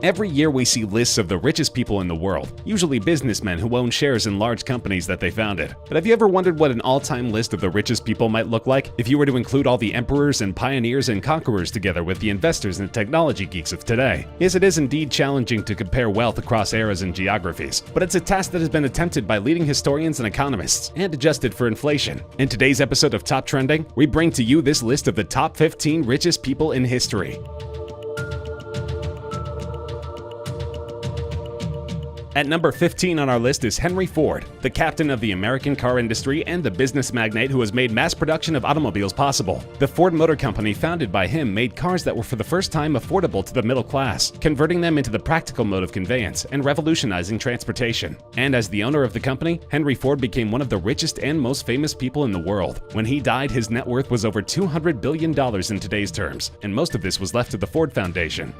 Every year we see lists of the richest people in the world, usually businessmen who own shares in large companies that they founded. But have you ever wondered what an all-time list of the richest people might look like if you were to include all the emperors and pioneers and conquerors together with the investors and technology geeks of today? Yes, it is indeed challenging to compare wealth across eras and geographies, but it's a task that has been attempted by leading historians and economists and adjusted for inflation. In today's episode of Top Trending, we bring to you this list of the top 15 richest people in history. At number 15 on our list is Henry Ford, the captain of the American car industry and the business magnate who has made mass production of automobiles possible. The Ford Motor Company, founded by him, made cars that were for the first time affordable to the middle class, converting them into the practical mode of conveyance and revolutionizing transportation. And as the owner of the company, Henry Ford became one of the richest and most famous people in the world. When he died, his net worth was over $200 billion in today's terms, and most of this was left to the Ford Foundation.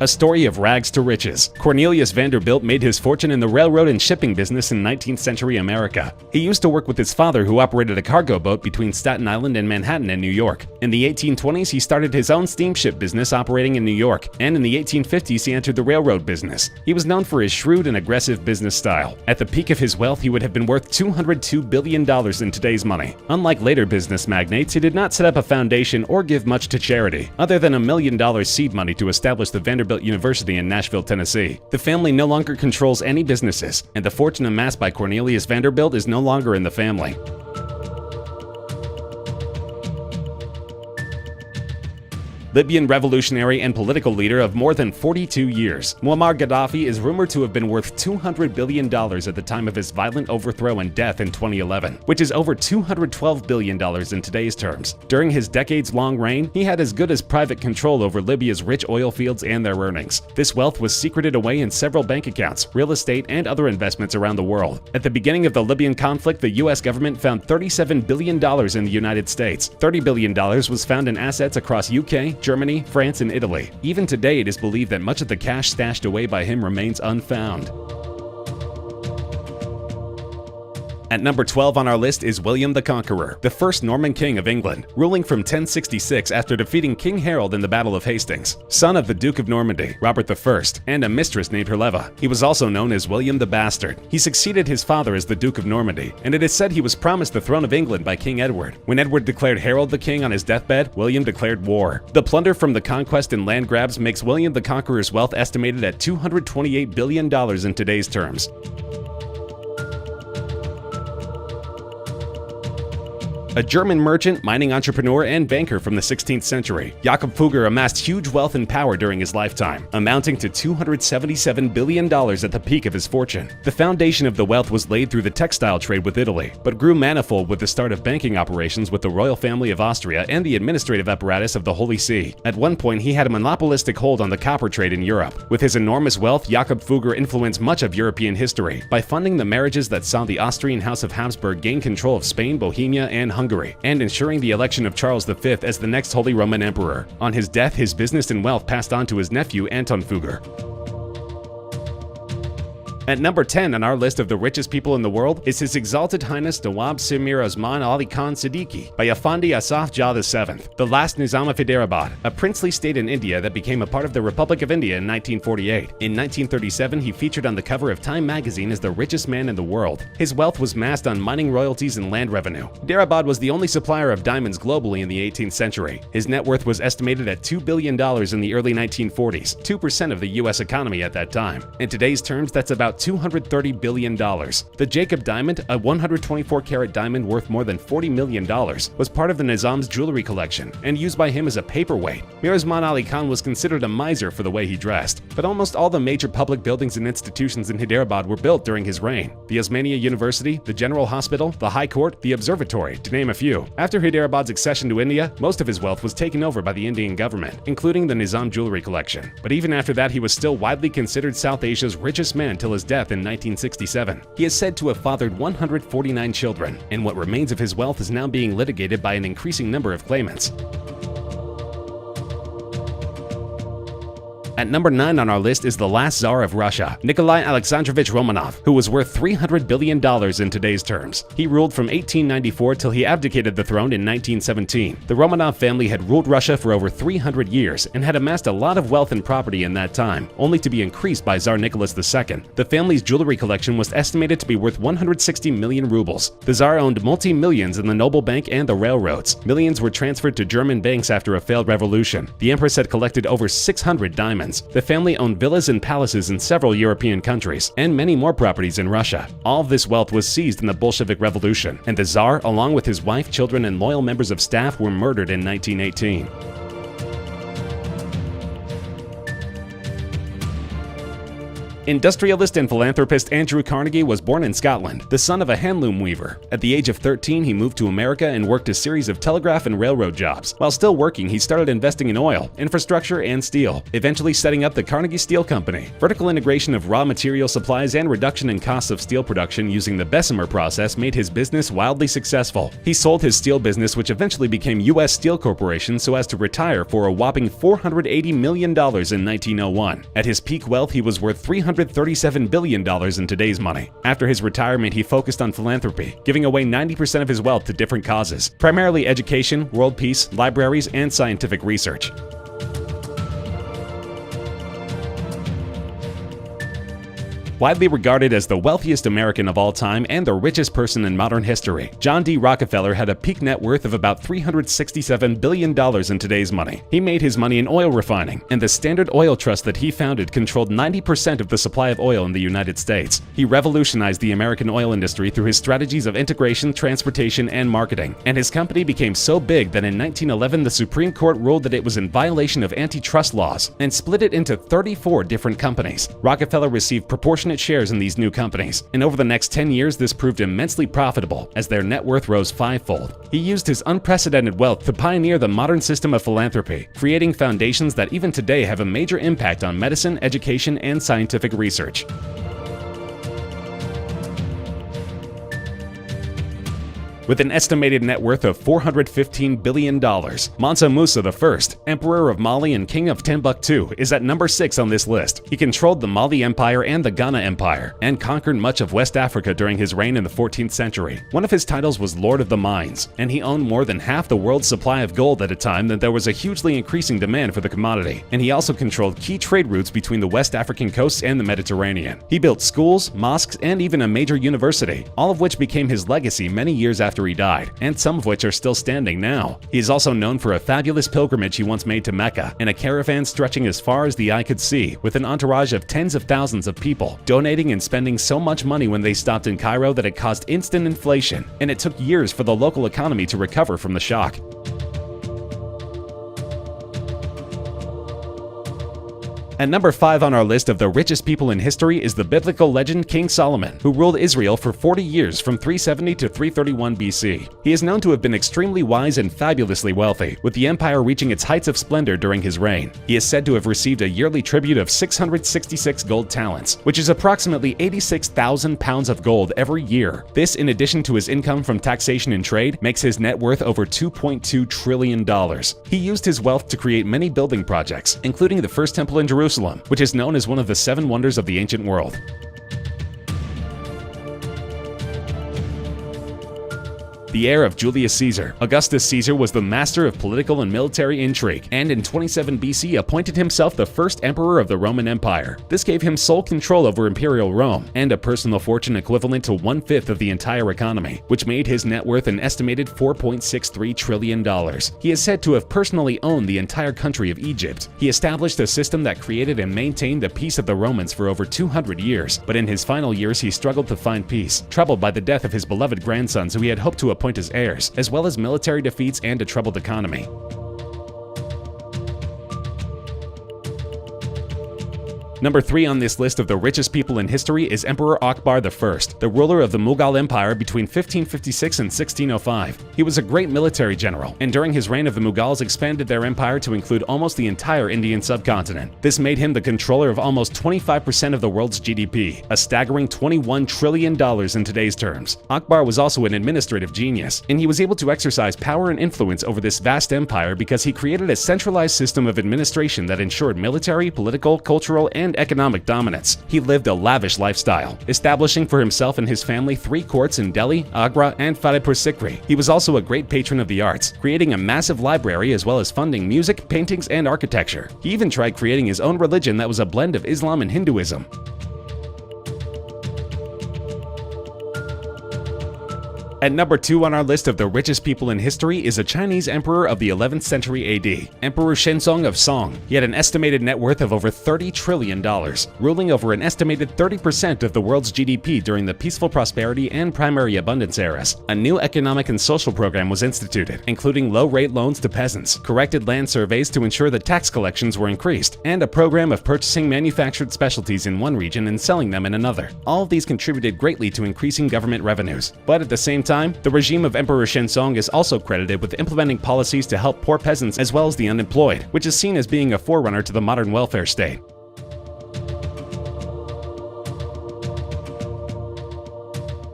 A story of rags to riches. Cornelius Vanderbilt made his fortune in the railroad and shipping business in 19th century America. He used to work with his father, who operated a cargo boat between Staten Island and Manhattan in New York. In the 1820s, he started his own steamship business operating in New York, and in the 1850s, he entered the railroad business. He was known for his shrewd and aggressive business style. At the peak of his wealth, he would have been worth $202 billion in today's money. Unlike later business magnates, he did not set up a foundation or give much to charity, other than $1 million seed money to establish the Vanderbilt University in Nashville, Tennessee. The family no longer controls any businesses, and the fortune amassed by Cornelius Vanderbilt is no longer in the family. Libyan revolutionary and political leader of more than 42 years, Muammar Gadaffi is rumored to have been worth $200 billion at the time of his violent overthrow and death in 2011, which is over $212 billion in today's terms. During his decades-long reign, he had as good as private control over Libya's rich oil fields and their earnings. This wealth was secreted away in several bank accounts, real estate, and other investments around the world. At the beginning of the Libyan conflict, the US government found $37 billion in the United States. $30 billion was found in assets across UK, Germany, France, and Italy. Even today, it is believed that much of the cash stashed away by him remains unfound. At number 12 on our list is William the Conqueror, the first Norman king of England, ruling from 1066 after defeating King Harold in the Battle of Hastings. Son of the Duke of Normandy, Robert I, and a mistress named Herleva, he was also known as William the Bastard. He succeeded his father as the Duke of Normandy, and it is said he was promised the throne of England by King Edward. When Edward declared Harold the king on his deathbed, William declared war. The plunder from the conquest and land grabs makes William the Conqueror's wealth estimated at $228 billion in today's terms. A German merchant, mining entrepreneur, and banker from the 16th century, Jakob Fugger amassed huge wealth and power during his lifetime, amounting to $277 billion at the peak of his fortune. The foundation of the wealth was laid through the textile trade with Italy, but grew manifold with the start of banking operations with the royal family of Austria and the administrative apparatus of the Holy See. At one point, he had a monopolistic hold on the copper trade in Europe. With his enormous wealth, Jakob Fugger influenced much of European history by funding the marriages that saw the Austrian House of Habsburg gain control of Spain, Bohemia, and Hungary, and ensuring the election of Charles V as the next Holy Roman Emperor. On his death, his business and wealth passed on to his nephew Anton Fugger. At number 10 on our list of the richest people in the world is His Exalted Highness Nawab Samir Osman Ali Khan Siddiqui by Effendi Asaf Jah VII, the last Nizam of Hyderabad, a princely state in India that became a part of the Republic of India in 1948. In 1937, he featured on the cover of Time magazine as the richest man in the world. His wealth was massed on mining royalties and land revenue. Hyderabad was the only supplier of diamonds globally in the 18th century. His net worth was estimated at $2 billion in the early 1940s, 2% of the US economy at that time. In today's terms, that's about $230 billion. The Jacob diamond, a 124-carat diamond worth more than $40 million, was part of the Nizam's jewelry collection and used by him as a paperweight. Mir Osman Ali Khan was considered a miser for the way he dressed, but almost all the major public buildings and institutions in Hyderabad were built during his reign. The Osmania University, the General Hospital, the High Court, the Observatory, to name a few. After Hyderabad's accession to India, most of his wealth was taken over by the Indian government, including the Nizam jewelry collection. But even after that, he was still widely considered South Asia's richest man till his death in 1967. He is said to have fathered 149 children, and what remains of his wealth is now being litigated by an increasing number of claimants. At number 9 on our list is the last Tsar of Russia, Nikolai Alexandrovich Romanov, who was worth $300 billion in today's terms. He ruled from 1894 till he abdicated the throne in 1917. The Romanov family had ruled Russia for over 300 years and had amassed a lot of wealth and property in that time, only to be increased by Tsar Nicholas II. The family's jewelry collection was estimated to be worth 160 million rubles. The Tsar owned multi-millions in the Noble Bank and the railroads. Millions were transferred to German banks after a failed revolution. The empress had collected over 600 diamonds. The family owned villas and palaces in several European countries, and many more properties in Russia. All of this wealth was seized in the Bolshevik Revolution, and the Tsar, along with his wife, children, and loyal members of staff, were murdered in 1918. Industrialist and philanthropist Andrew Carnegie was born in Scotland, the son of a handloom weaver. At the age of 13, he moved to America and worked a series of telegraph and railroad jobs. While still working, he started investing in oil, infrastructure, and steel, eventually setting up the Carnegie Steel Company. Vertical integration of raw material supplies and reduction in costs of steel production using the Bessemer process made his business wildly successful. He sold his steel business, which eventually became U.S. Steel Corporation, so as to retire for a whopping $480 million in 1901. At his peak wealth, he was worth $337 billion in today's money. After his retirement, he focused on philanthropy, giving away 90% of his wealth to different causes, primarily education, world peace, libraries, and scientific research. Widely regarded as the wealthiest American of all time and the richest person in modern history, John D. Rockefeller had a peak net worth of about $367 billion in today's money. He made his money in oil refining, and the Standard Oil Trust that he founded controlled 90% of the supply of oil in the United States. He revolutionized the American oil industry through his strategies of integration, transportation, and marketing, and his company became so big that in 1911 the Supreme Court ruled that it was in violation of antitrust laws and split it into 34 different companies. Rockefeller received proportionate shares in these new companies, and over the next 10 years this proved immensely profitable as their net worth rose fivefold. He used his unprecedented wealth to pioneer the modern system of philanthropy, creating foundations that even today have a major impact on medicine, education, and scientific research. With an estimated net worth of $415 billion, Mansa Musa I, Emperor of Mali and King of Timbuktu, is at number 6 on this list. He controlled the Mali Empire and the Ghana Empire, and conquered much of West Africa during his reign in the 14th century. One of his titles was Lord of the Mines, and he owned more than half the world's supply of gold at a time that there was a hugely increasing demand for the commodity, and he also controlled key trade routes between the West African coasts and the Mediterranean. He built schools, mosques, and even a major university, all of which became his legacy many years after he died, and some of which are still standing now. He is also known for a fabulous pilgrimage he once made to Mecca, in a caravan stretching as far as the eye could see, with an entourage of tens of thousands of people, donating and spending so much money when they stopped in Cairo that it caused instant inflation, and it took years for the local economy to recover from the shock. At number 5 on our list of the richest people in history is the biblical legend King Solomon, who ruled Israel for 40 years from 370 to 331 BC. He is known to have been extremely wise and fabulously wealthy, with the empire reaching its heights of splendor during his reign. He is said to have received a yearly tribute of 666 gold talents, which is approximately 86,000 pounds of gold every year. This, in addition to his income from taxation and trade, makes his net worth over $2.2 trillion. He used his wealth to create many building projects, including the first temple in Jerusalem, which is known as one of the 7 wonders of the ancient world. The heir of Julius Caesar, Augustus Caesar was the master of political and military intrigue, and in 27 BC appointed himself the first emperor of the Roman Empire. This gave him sole control over imperial Rome, and a personal fortune equivalent to 1/5 of the entire economy, which made his net worth an estimated $4.63 trillion. He is said to have personally owned the entire country of Egypt. He established a system that created and maintained the peace of the Romans for over 200 years, but in his final years he struggled to find peace, troubled by the death of his beloved grandsons who he had hoped to appoint as heirs, as well as military defeats and a troubled economy. Number 3 on this list of the richest people in history is Emperor Akbar I, the ruler of the Mughal Empire between 1556 and 1605. He was a great military general, and during his reign of the Mughals expanded their empire to include almost the entire Indian subcontinent. This made him the controller of almost 25% of the world's GDP, a staggering $21 trillion in today's terms. Akbar was also an administrative genius, and he was able to exercise power and influence over this vast empire because he created a centralized system of administration that ensured military, political, cultural, and economic dominance. He lived a lavish lifestyle, establishing for himself and his family 3 courts in Delhi, Agra, and Fatehpur Sikri. He was also a great patron of the arts, creating a massive library as well as funding music, paintings, and architecture. He even tried creating his own religion that was a blend of Islam and Hinduism. At number 2 on our list of the richest people in history is a Chinese emperor of the 11th century AD, Emperor Shenzong of Song. He had an estimated net worth of over $30 trillion, ruling over an estimated 30% of the world's GDP during the peaceful prosperity and primary abundance eras. A new economic and social program was instituted, including low-rate loans to peasants, corrected land surveys to ensure that tax collections were increased, and a program of purchasing manufactured specialties in one region and selling them in another. All of these contributed greatly to increasing government revenues, but at the same time, the regime of Emperor Shenzong is also credited with implementing policies to help poor peasants as well as the unemployed, which is seen as being a forerunner to the modern welfare state.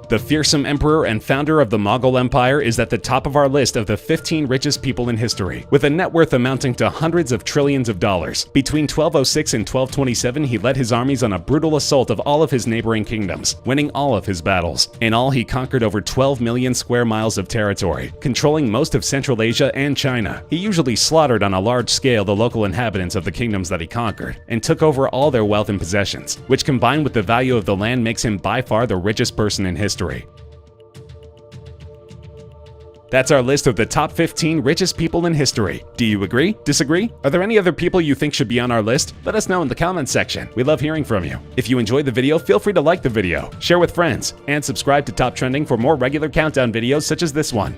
The fearsome emperor and founder of the Mughal Empire is at the top of our list of the 15 richest people in history, with a net worth amounting to hundreds of trillions of dollars. Between 1206 and 1227, he led his armies on a brutal assault of all of his neighboring kingdoms, winning all of his battles. In all, he conquered over 12 million square miles of territory, controlling most of Central Asia and China. He usually slaughtered on a large scale the local inhabitants of the kingdoms that he conquered, and took over all their wealth and possessions, which combined with the value of the land makes him by far the richest person in history. That's our list of the top 15 richest people in history. Do you agree? Disagree? Are there any other people you think should be on our list? Let us know in the comments section. We love hearing from you. If you enjoyed the video, feel free to like the video, share with friends, and subscribe to Top Trending for more regular countdown videos such as this one.